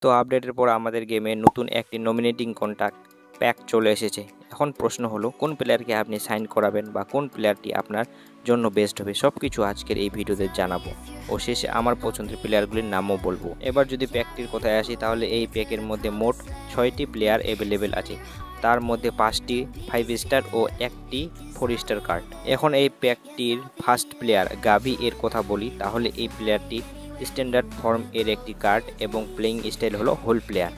তো আপডেটের পর আমাদের গেমে নতুন একটি নমিনেটিং কন্ট্যাক্ট প্যাক চলে এসেছে। এখন প্রশ্ন হলো কোন প্লেয়ারকে আপনি সাইন করাবেন বা কোন প্লেয়ারটি আপনার জন্য বেস্ট হবে, সব কিছু আজকের এই ভিডিওতে জানাবো ও শেষে আমার পছন্দের প্লেয়ারগুলির নামও বলবো। এবার যদি প্যাকটির কথায় আসি তাহলে এই প্যাকের মধ্যে মোট 6টি প্লেয়ার অ্যাভেলেবেল আছে, তার মধ্যে 5টি 5 স্টার ও একটি 4 স্টার কার্ড। এখন এই প্যাকটির ফার্স্ট প্লেয়ার গাভি এর কথা বলি তাহলে এই প্লেয়ারটি স্ট্যান্ডার্ড ফর্ম এর একটি কার্ড এবং প্লেইং স্টাইল হলো হোল প্লেয়ার।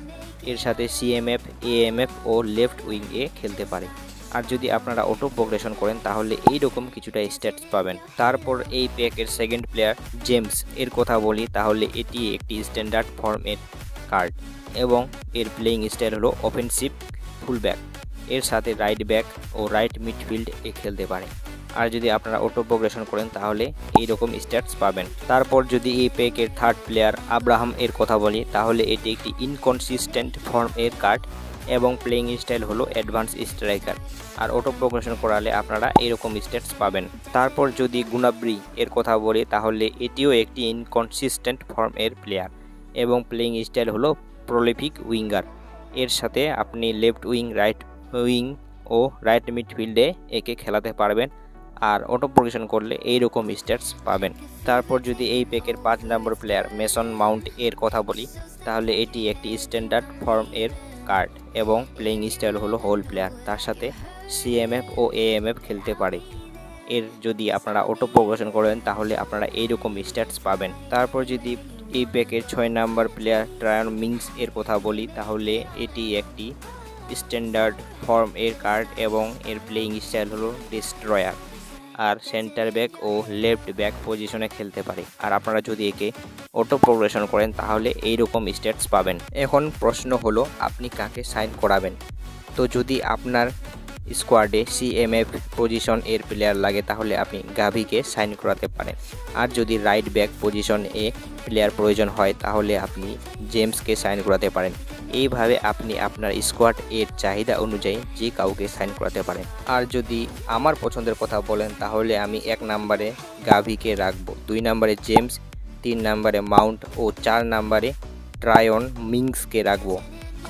এর সাথে সিএমএফ, এএমএফ ও লেফট উইং এ খেলতে পারে। আর যদি আপনারা অটো প্রোগ্রেশন করেন তাহলে এইরকম কিছুটা স্ট্যাটস পাবেন। তারপর এই প্যাকের সেকেন্ড প্লেয়ার জেমস এর কথা বলি তাহলে এটি একটি স্ট্যান্ডার্ড ফর্ম এর কার্ড এবং এর প্লেইং স্টাইল হলো অফেন্সিভ ফুলব্যাক। এর সাথে রাইট ব্যাক ও রাইট মিডফিল্ড এ খেলতে পারে। আর যদি আপনারা অটো প্রোগ্রেশন করেন তাহলে এইরকম স্ট্যাটস পাবেন। তারপর যদি এই প্যাকের থার্ড প্লেয়ার আব্রাহাম এর কথা বলি তাহলে এটি একটি ইনকনসিস্টেন্ট ফর্ম এর কার্ড এবং প্লেইং স্টাইল হলো অ্যাডভান্স স্ট্রাইকার। আর অটো প্রোগ্রেশন করালে আপনারা এইরকম স্ট্যাটস পাবেন। তারপর যদি গুনাব্রি এর কথা বলি তাহলে এটিও একটি ইনকনসিস্টেন্ট ফর্ম এর প্লেয়ার এবং প্লেইং স্টাইল হলো প্রলিফিক উইঙ্গার। এর সাথে আপনি লেফট উইং, রাইট উইং ও রাইট মিডফিল্ডে একে খেলাতে পারবেন আর অটো প্রোগ্রেশন করলে এইরকম স্ট্যাটস পাবেন। তারপর যদি এই প্যাকের 5 নম্বর প্লেয়ার মেসন মাউন্ট এর কথা বলি তাহলে এটি একটি স্ট্যান্ডার্ড ফর্ম এর কার্ড এবং প্লেইং স্টাইল হলো হোল প্লেয়ার, তার সাথে সিএমএফ ও এএমএফ খেলতে পারে। এর যদি আপনারা অটো প্রোগ্রেশন করেন তাহলে আপনারা এইরকম স্ট্যাটস পাবেন। তারপর যদি এই প্যাকের 6 নম্বর প্লেয়ার ট্রায়ন মিংস এর কথা বলি তাহলে এটি একটি স্ট্যান্ডার্ড ফর্ম এর কার্ড এবং এর প্লেইং স্টাইল হলো ডিস্ট্রয়ার আর সেন্টার ব্যাক ও লেফট ব্যাক পজিশনে খেলতে পারে। আর আপনারা যদি একে অটো প্রোগ্রেশন করেন তাহলে এইরকম স্ট্যাটস পাবেন। এখন প্রশ্ন হলো আপনি কাকে সাইন করাবেন। তো যদি আপনার স্কোয়াডে সিএমএফ পজিশন এর প্লেয়ার লাগে তাহলে আপনি গাভিকে সাইন করাতে পারেন। আর যদি right back position a player প্রয়োজন হয় তাহলে আপনি জেমসকে সাইন করাতে পারেন। এইভাবে আপনি আপনার স্কোয়াড এর চাহিদা অনুযায়ী যে কাউকে সাইন করাতে পারেন। আর যদি আমার পছন্দের কথা বলেন তাহলে আমি 1 নম্বরে গাভিকে রাখবো, 2 নম্বরে জেমস, 3 নম্বরে মাউন্ট ও 4 নম্বরে ট্রায়ন মিংসকে রাখবো।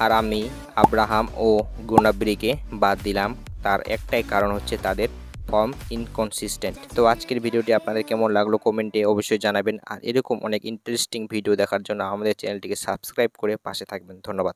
আর আমি আব্রাহাম ও গুনাব্রিকে বাদ দিলাম, তার একটাই কারণ হচ্ছে তাদের ফর্ম ইনকনসিস্টেন্ট। তো আজকের ভিডিওটি আপনাদের কেমন লাগলো কমেন্টে অবশ্যই জানাবেন। আর এরকম অনেক ইন্টারেস্টিং ভিডিও দেখার জন্য আমাদের চ্যানেলটিকে সাবস্ক্রাইব করে পাশে থাকবেন। ধন্যবাদ।